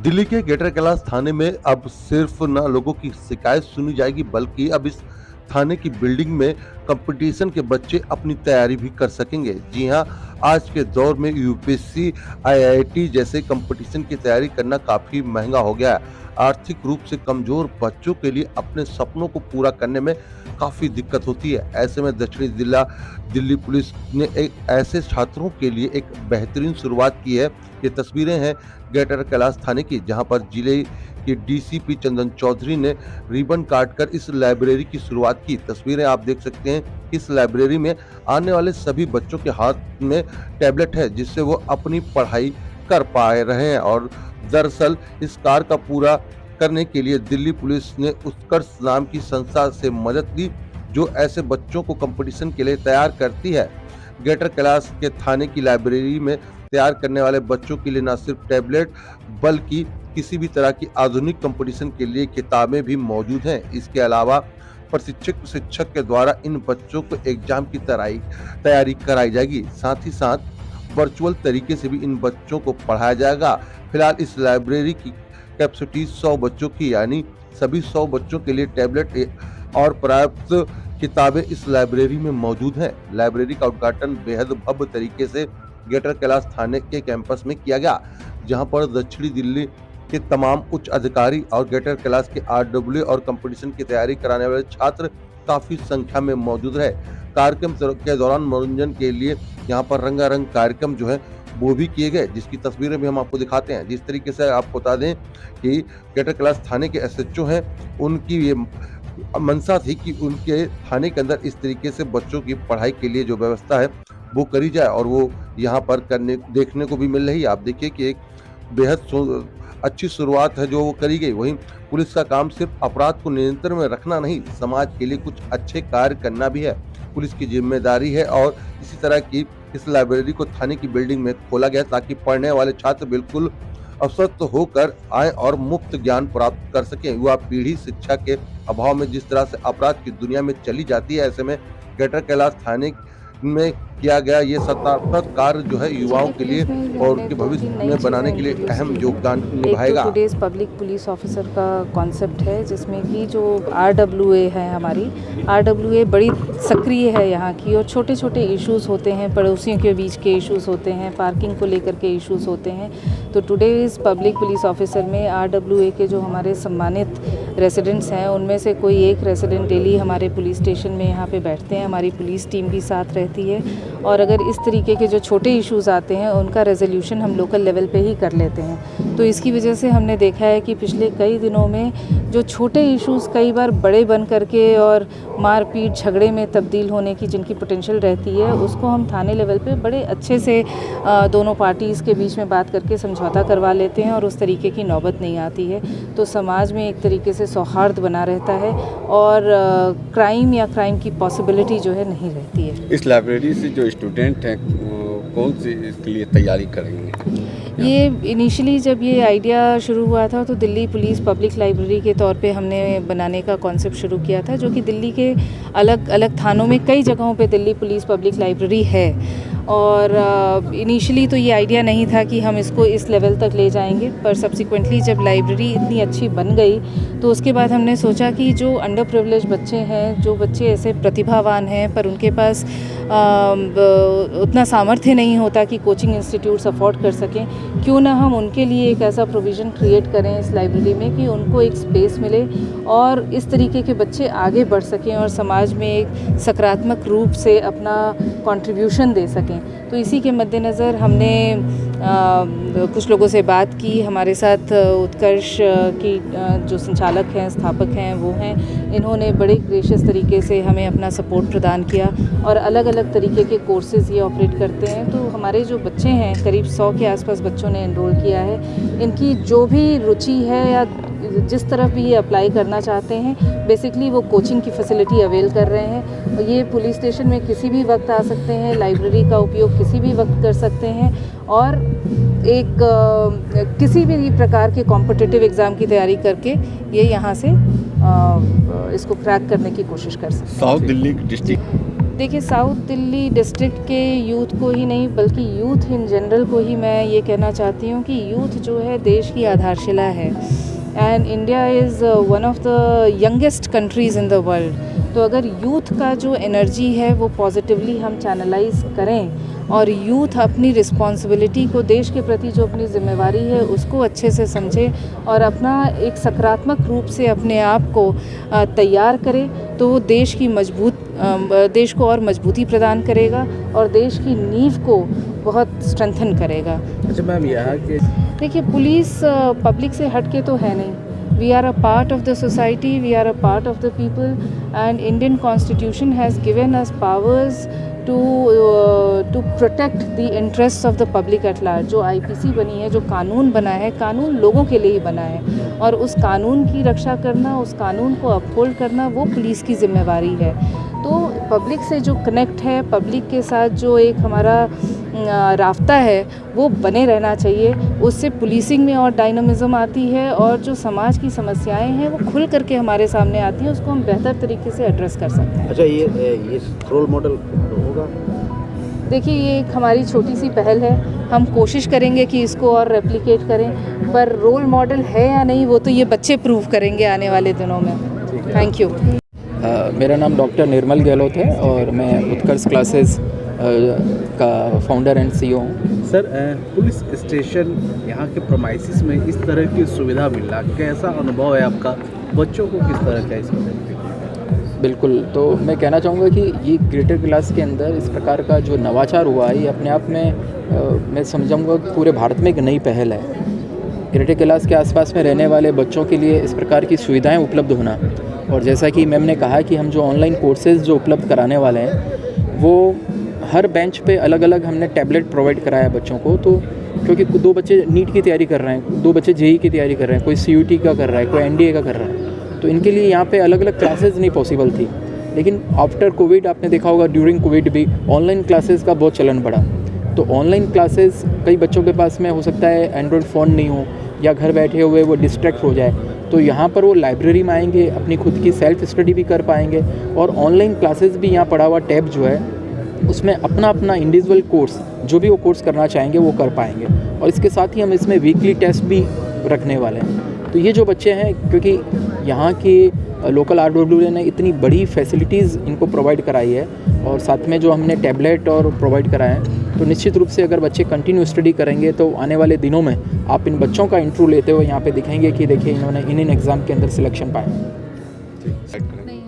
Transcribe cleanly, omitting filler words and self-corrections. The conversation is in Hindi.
दिल्ली के ग्रेटर कैलाश थाने में अब सिर्फ न लोगों की शिकायत सुनी जाएगी, बल्कि अब इस थाने की बिल्डिंग में कंपटीशन के बच्चे अपनी तैयारी भी कर सकेंगे। जी हां, आज के दौर में यूपीएससी, आईआईटी जैसे कंपटीशन की तैयारी करना काफी महंगा हो गया है। आर्थिक रूप से कमजोर बच्चों के लिए अपने सपनों को पूरा करने में काफी दिक्कत होती है। ऐसे में दक्षिणी जिला दिल्ली पुलिस ने एक ऐसे छात्रों के लिए एक बेहतरीन शुरुआत की है। ये तस्वीरें हैं ग्रेटर कैलाश थाने की, जहां पर जिले के डीसीपी चंदन चौधरी ने रिबन काटकर इस लाइब्रेरी की शुरुआत की। तस्वीरें आप देख सकते हैं कि इस लाइब्रेरी में आने वाले सभी बच्चों के हाथ में टैबलेट है, जिससे वो अपनी पढ़ाई कर पा रहे हैं। और दरअसल इस कार्य का पूरा करने के लिए दिल्ली पुलिस ने उत्कर्ष नाम की संस्था से मदद ली, जो ऐसे बच्चों को कंपटीशन के लिए तैयार करती है। ग्रेटर कैलाश के थाने की लाइब्रेरी में तैयार करने वाले बच्चों के लिए न सिर्फ टैबलेट, बल्कि किसी भी तरह की आधुनिक कंपटीशन के लिए किताबें भी मौजूद हैं। इसके अलावा शिक्षक के द्वारा इन बच्चों को एग्जाम की तैयारी कराई जाएगी। साथ ही साथ वर्चुअल तरीके से भी इन बच्चों को पढ़ाया जाएगा। फिलहाल इस लाइब्रेरी की कैपेसिटी 100 बच्चों की, यानी सभी 100 बच्चों के लिए टैबलेट और पर्याप्त किताबें इस लाइब्रेरी में मौजूद हैं। लाइब्रेरी का उद्घाटन बेहद भव्य तरीके से ग्रेटर कैलाश थाने के कैंपस में किया गया, जहां पर दक्षिणी दिल्ली के तमाम उच्च अधिकारी और ग्रेटर कैलाश के आरडब्ल्यू और कंपटीशन की तैयारी कराने वाले छात्र काफी संख्या में मौजूद रहे। कार्यक्रम के दौरान मनोरंजन के लिए यहाँ पर रंगारंग कार्यक्रम जो है वो भी किए गए, जिसकी तस्वीरें भी हम आपको दिखाते हैं। जिस तरीके से आपको बता दें कि ग्रेटर कैलाश थाने के एसएचओ हैं, उनकी ये मंशा थी कि उनके थाने के अंदर इस तरीके से बच्चों की पढ़ाई के लिए जो व्यवस्था है वो करी जाए, और वो यहाँ पर देखने को भी मिल रही है। आप देखिए कि एक बेहद अच्छी शुरुआत है जो वो करी गई। वहीं पुलिस का काम सिर्फ अपराध को नियंत्रण में रखना नहीं, समाज के लिए कुछ अच्छे कार्य करना भी है। पुलिस की जिम्मेदारी है, और इसी तरह की इस लाइब्रेरी को थाने की बिल्डिंग में खोला गया ताकि पढ़ने वाले छात्र बिल्कुल अवसत होकर आए और मुफ्त ज्ञान प्राप्त कर सकें। युवा पीढ़ी शिक्षा के अभाव में जिस तरह से अपराध की दुनिया में चली जाती है, ऐसे में ग्रेटर कैलाश थाने में किया गया ये सकारात्मक कार्य जो है युवाओं के लिए और उनके भविष्य में बनाने के लिए अहम योगदान निभाएगा। टुडेज पब्लिक पुलिस ऑफिसर का कॉन्सेप्ट है, जिसमें कि जो आरडब्ल्यूए है, हमारी आरडब्ल्यूए बड़ी सक्रिय है यहाँ की, और छोटे छोटे इश्यूज़ होते हैं, पड़ोसियों के बीच के इश्यूज़ होते हैं, पार्किंग को लेकर के इश्यूज़ होते हैं। तो टुडेज पब्लिक पुलिस ऑफिसर में आरडब्ल्यूए के जो हमारे सम्मानित रेसिडेंट्स हैं, उनमें से कोई एक रेसिडेंट डेली हमारे पुलिस स्टेशन में यहाँ पे बैठते हैं। हमारी पुलिस टीम भी साथ रहती है, और अगर इस तरीके के जो छोटे इश्यूज़ आते हैं उनका रेजोल्यूशन हम लोकल लेवल पे ही कर लेते हैं। तो इसकी वजह से हमने देखा है कि पिछले कई दिनों में जो छोटे इश्यूज़ कई बार बड़े बन करके और मारपीट झगड़े में तब्दील होने की जिनकी पोटेंशियल रहती है, उसको हम थाने लेवल पे बड़े अच्छे से दोनों पार्टीज़ के बीच में बात करके समझौता करवा लेते हैं, और उस तरीके की नौबत नहीं आती है। तो समाज में एक तरीके से सौहार्द बना रहता है, और क्राइम या क्राइम की पॉसिबिलिटी जो है नहीं रहती है। इस लाइब्रेरी से जो स्टूडेंट हैं कौन सी इसके लिए तैयारी करेंगे? ये इनिशियली जब ये आइडिया शुरू हुआ था तो दिल्ली पुलिस पब्लिक लाइब्रेरी के तौर पे हमने बनाने का कॉन्सेप्ट शुरू किया था, जो कि दिल्ली के अलग अलग थानों में कई जगहों पे दिल्ली पुलिस पब्लिक लाइब्रेरी है। और इनिशियली तो ये आइडिया नहीं था कि हम इसको इस लेवल तक ले जाएंगे, पर सब्सिक्वेंटली जब लाइब्रेरी इतनी अच्छी बन गई तो उसके बाद हमने सोचा कि जो अंडर प्रिविलेज बच्चे हैं, जो बच्चे ऐसे प्रतिभावान हैं पर उनके पास उतना सामर्थ्य नहीं होता कि कोचिंग इंस्टीट्यूट्स अफोर्ड कर सकें, क्यों ना हम उनके लिए एक ऐसा प्रोविज़न क्रिएट करें इस लाइब्रेरी में कि उनको एक स्पेस मिले और इस तरीके के बच्चे आगे बढ़ सकें और समाज में एक सकारात्मक रूप से अपना कंट्रीब्यूशन दे सकें। तो इसी के मद्देनज़र हमने कुछ लोगों से बात की। हमारे साथ उत्कर्ष की जो संचालक हैं, स्थापक हैं, वो हैं, इन्होंने बड़े ग्रेशियस तरीके से हमें अपना सपोर्ट प्रदान किया, और अलग अलग तरीके के कोर्सेज़ ये ऑपरेट करते हैं। तो हमारे जो बच्चे हैं, करीब 100 के आसपास बच्चों ने एनरोल किया है। इनकी जो भी रुचि है या जिस तरफ भी ये अप्लाई करना चाहते हैं, बेसिकली वो कोचिंग की फैसिलिटी अवेल कर रहे हैं। ये पुलिस स्टेशन में किसी भी वक्त आ सकते हैं, लाइब्रेरी का उपयोग किसी भी वक्त कर सकते हैं, और एक किसी भी प्रकार के कॉम्पिटिटिव एग्ज़ाम की तैयारी करके ये यहाँ से इसको क्रैक करने की कोशिश कर सकते हैं। साउथ दिल्ली डिस्ट्रिक्ट देखिए, साउथ दिल्ली डिस्ट्रिक्ट के यूथ को ही नहीं बल्कि यूथ इन जनरल को ही मैं ये कहना चाहती हूँ कि यूथ जो है देश की आधारशिला है and India is one of the youngest countries in the world. तो अगर यूथ का जो एनर्जी है वो पॉजिटिवली हम चैनलाइज करें और यूथ अपनी रिस्पॉन्सिबिलिटी को, देश के प्रति जो अपनी जिम्मेवारी है उसको अच्छे से समझे और अपना एक सकारात्मक रूप से अपने आप को तैयार करे, तो वो देश को और मजबूती प्रदान करेगा और देश की नींव को बहुत स्ट्रेंथन करेगा। अच्छा मैम, यहाँ के देखिए, पुलिस पब्लिक से हट के तो है नहीं। We are a part of the society, we are a part of the people, and Indian Constitution has given us powers to protect the interests of the public at large। जो IPC बनी है, जो कानून बना है, कानून लोगों के लिए ही बना है और उस कानून की रक्षा करना, उस कानून को अपहोल्ड करना वो पुलिस की जिम्मेवारी है। तो पब्लिक से जो कनेक्ट है, पब्लिक के साथ जो एक हमारा राब्ता है वो बने रहना चाहिए। उससे पुलिसिंग में और डायनामिज़म आती है और जो समाज की समस्याएं हैं वो खुल करके हमारे सामने आती हैं, उसको हम बेहतर तरीके से एड्रेस कर सकते हैं। अच्छा, ये रोल मॉडल होगा? देखिए, ये एक हमारी छोटी सी पहल है, हम कोशिश करेंगे कि इसको और रेप्लिकेट करें, पर रोल मॉडल है या नहीं वो तो ये बच्चे प्रूव करेंगे आने वाले दिनों में। Thank you. मेरा नाम डॉक्टर निर्मल गहलोत है और मैं उत्कर्ष क्लासेस का फाउंडर एंड CEO हूँ। सर, पुलिस स्टेशन यहाँ के प्रोमाइसिस में इस तरह की सुविधा मिलना, कैसा अनुभव है आपका? बच्चों को किस तरह का इसका बेनिफिट? बिल्कुल, तो मैं कहना चाहूँगा कि ये ग्रेटर क्लास के अंदर इस प्रकार का जो नवाचार हुआ है ये अपने आप में मैं समझाऊँगा कि पूरे भारत में एक नई पहल है। ग्रेटर क्लास के आसपास में रहने वाले बच्चों के लिए इस प्रकार की सुविधाएं उपलब्ध होना, और जैसा कि मैम ने कहा कि हम जो ऑनलाइन कोर्सेज़ जो उपलब्ध कराने वाले हैं वो हर बेंच पे अलग अलग हमने टैबलेट प्रोवाइड कराया है बच्चों को। तो क्योंकि 2 बच्चे नीट की तैयारी कर रहे हैं, 2 बच्चे JEE की तैयारी कर रहे हैं, कोई CUT का कर रहा है, कोई NDA का कर रहा है, तो इनके लिए यहाँ पे अलग अलग क्लासेस नहीं पॉसिबल थी। लेकिन आफ्टर कोविड आपने देखा होगा, ड्यूरिंग कोविड भी ऑनलाइन क्लासेस का बहुत चलन बढ़ा। तो ऑनलाइन क्लासेस कई बच्चों के पास में हो सकता है एंड्रॉयड फ़ोन नहीं हो या घर बैठे हुए वो डिस्ट्रैक्ट हो जाए, तो यहाँ पर वो लाइब्रेरी में आएंगे, अपनी खुद की सेल्फ स्टडी भी कर पाएंगे और ऑनलाइन क्लासेस भी यहाँ पढ़ा हुआ टैब जो है उसमें अपना अपना इंडिविजुअल कोर्स जो भी वो कोर्स करना चाहेंगे वो कर पाएंगे। और इसके साथ ही हम इसमें वीकली टेस्ट भी रखने वाले हैं। तो ये जो बच्चे हैं, क्योंकि यहाँ की लोकल RWA ने इतनी बड़ी फैसिलिटीज़ इनको प्रोवाइड कराई है और साथ में जो हमने टैबलेट और प्रोवाइड कराए हैं, तो निश्चित रूप से अगर बच्चे कंटिन्यू स्टडी करेंगे तो आने वाले दिनों में आप इन बच्चों का इंटरव्यू लेते हुए यहाँ पे दिखेंगे कि देखिए इन्होंने इन एग्ज़ाम के अंदर सिलेक्शन पाए। नहीं,